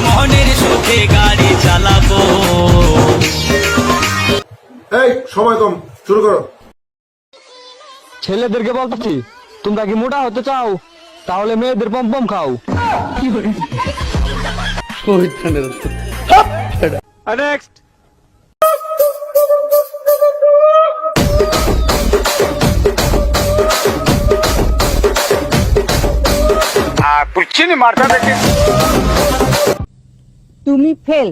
মনের সুখে গাড়ি চালাবো। এই সময় কম, শুরু করো। ছেলেদেরকে বলতেছি, তোমরা কি মোটা হতে চাও? তাহলে মেয়েদের পম পম খাও। নেক্সট। তুমি ফেল,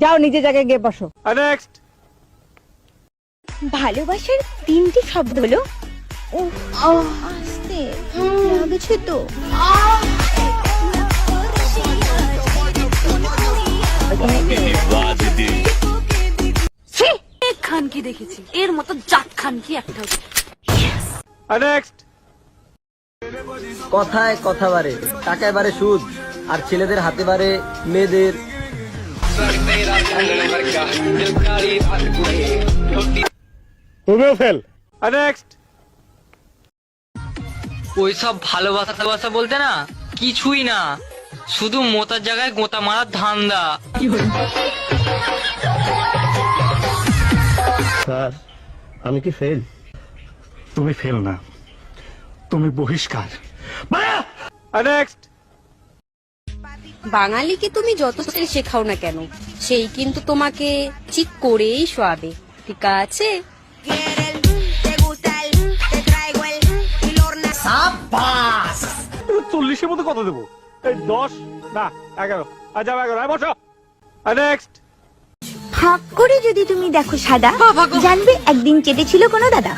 যাও নিজে জায়গায় গিয়ে বসো। নেক্সট। ভালোবাসার তিনটি শব্দ হলো উফ, আস্তে লাগছে তো। খানকি দেখেছি, এর মতো জাত খানকি একটা। নেক্সট। কথায় কথা বাড়ে, টাকায় বাড়ে সুদ, আর ছেলেদের হাতে বাড়ে মেয়েদের। তুমিও ফেল। নেক্সট। ওইসব ভালোবাসা বলতে না কিছুই না, শুধু মোতার জায়গায় গোতা মারার ধান্দা। স্যার, আমি কি ফেল? তুমি ফেল না, তুমি বহিষ্কার। নেক্সট। বাঙালিকে তুমি যত শেখাও না কেন, সেই কিন্তু তোমাকে ঠিক করেই শোয়াবে, ঠিক আছে? চল্লিশের মধ্যে কত দেবো? 10 না 11। আচ্ছা 11, বসো। নেক্সট। হাক করে যদি তুমি দেখো সাদা, জানবে একদিন চেটেছিল কোনো দাদা।